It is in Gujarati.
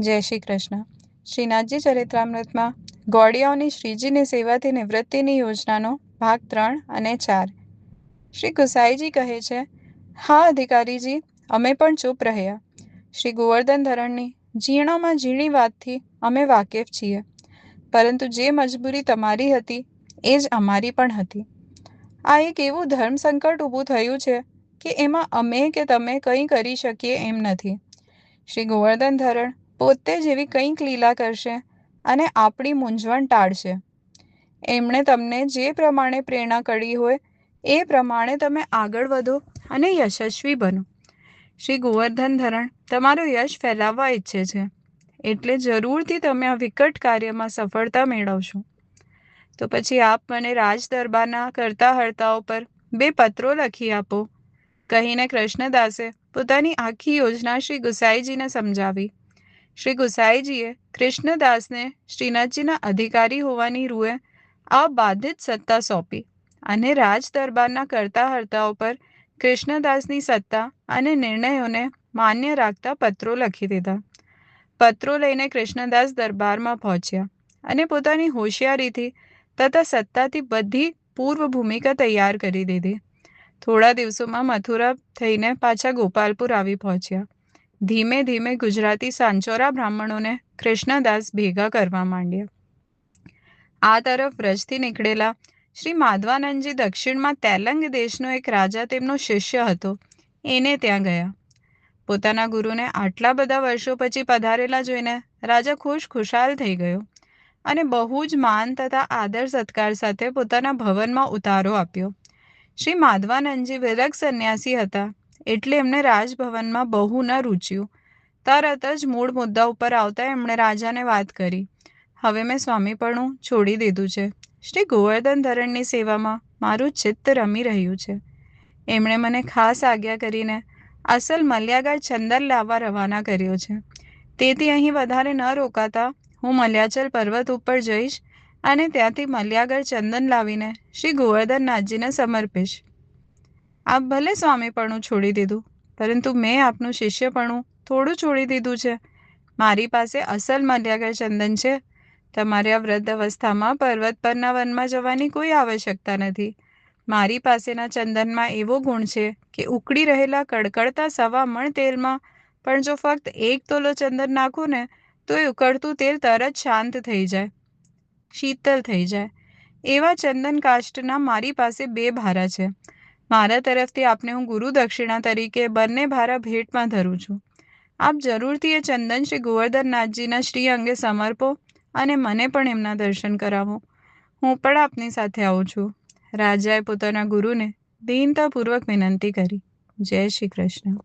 જય શ્રી કૃષ્ણ. શ્રીનાથજી ચરિત્રામૃતમાં ગોળિયાઓની શ્રીજીની સેવાથી નિવૃત્તિની યોજનાનો ભાગ 3 અને 4. શ્રી ગુસાઈજી કહે છે, હા અધિકારીજી, અમે પણ ચૂપ રહ્યા. શ્રી ગોવર્ધન ધરણની ઝીણામાં ઝીણી વાતથી અમે વાકેફ છીએ, પરંતુ જે મજબૂરી તમારી હતી એ જ અમારી પણ હતી. આ એક એવું ધર્મ સંકટ ઊભું થયું છે કે એમાં અમે કે તમે કંઈ કરી શકીએ એમ નથી. શ્રી ગોવર્ધન ધરણ પોતે જ એવી કંઈક લીલા કરશે અને આપણી મૂંઝવણ ટાળશે. એમણે તમને જે પ્રમાણે પ્રેરણા કરી હોય એ પ્રમાણે તમે આગળ વધો અને યશસ્વી બનો. શ્રી ગોવર્ધન ધરણ તમારું યશ ફેલાવવા ઈચ્છે છે, એટલે જરૂરથી તમે આ વિકટ કાર્યમાં સફળતા મેળવશો. તો પછી આપ મને રાજ દરબારના કરતા હર્તાઓ પર 2 પત્રો લખી આપો, કહીને કૃષ્ણદાસે પોતાની આખી યોજના શ્રી ગુસાઈજીને સમજાવી. શ્રી ગુસાઈજીએ કૃષ્ણદાસને શ્રીનાથજીના અધિકારી હોવાની રૂએ અબાધિત સત્તા સોંપી અને રાજ દરબારના કરતા હર્તાઓ પર કૃષ્ણદાસની સત્તા અને નિર્ણયોને માન્ય રાખતા પત્રો લખી દીધા. પત્રો લઈને કૃષ્ણદાસ દરબારમાં પહોંચ્યા અને પોતાની હોશિયારીથી તથા સત્તાથી બધી પૂર્વ ભૂમિકા તૈયાર કરી દીધી. થોડા દિવસોમાં મથુરા થઈને પાછા ગોપાલપુર આવી પહોંચ્યા. ધીમે ધીમે ગુજરાતી સાંચોરા બ્રાહ્મણોને કૃષ્ણદાસ ભેગા કરવા માંડ્યા. આ તરફ વ્રજથી નીકળેલા શ્રી માધવાનંદજી દક્ષિણમાં તેલંગ દેશનો એક રાજા તેમનો શિષ્ય હતો, એને ત્યાં ગયા. પોતાના ગુરુને આટલા બધા વર્ષો પછી પધારેલા જોઈને રાજા ખુશાલ થઈ ગયો અને બહુ જ માન તથા આદર સત્કાર સાથે પોતાના ભવનમાં ઉતારો આપ્યો. શ્રી માધવાનંદજી વિરગ સંન્યાસી હતા, એટલે એમને રાજભવનમાં બહુ ન રૂચ્યું. તરત જ મૂળ મુદ્દા ઉપર આવતા એમણે રાજાને વાત કરી, હવે મેં સ્વામીપણું છોડી દીધું છે. શ્રી ગોવર્ધન ધરણની સેવામાં મારું ચિત્ત રમી રહ્યું છે. એમણે મને ખાસ આજ્ઞા કરીને અસલ મલ્યાગાર ચંદન લાવવા રવાના કર્યો છે. તેથી અહીં વધારે ન રોકાતા હું મલ્યાચલ પર્વત ઉપર જઈશ અને ત્યાંથી મલ્યાગર ચંદન લાવીને શ્રી ગોવર્ધનનાથજીને સમર્પીશ. આપ ભલે સ્વામીપણું છોડી દીધું, પરંતુ મેં આપનું શિષ્યપણું થોડું છોડી દીધું છે. મારી પાસે અસલ મલ્યાગર ચંદન છે. તમારે આ વૃદ્ધ અવસ્થામાં પર્વત પરના વનમાં જવાની કોઈ આવશ્યકતા નથી. મારી પાસેના ચંદનમાં એવો ગુણ છે કે ઉકળી રહેલા કડકડતા 1.25 મણ તેલમાં પણ જો ફક્ત 1 તોલો ચંદન નાખું ને તો એ ઉકળતું તેલ તરત શાંત થઈ જાય, શીતલ થઈ જાય. એવા ચંદન કાષ્ઠના મારી પાસે 2 ભારા છે. મારા તરફથી આપને હું ગુરુ દક્ષિણા તરીકે બંને ભારા ભેટમાં ધરું છું. આપ જરૂરથી એ ચંદન શ્રી ગોવર્ધનનાથજીના શ્રી અંગે સમર્પો અને મને પણ એમના દર્શન કરાવો. હું પણ આપની સાથે આવું છું. રાજાએ પોતાના ગુરુને દીનતાપૂર્વક વિનંતી કરી. જય શ્રી કૃષ્ણ.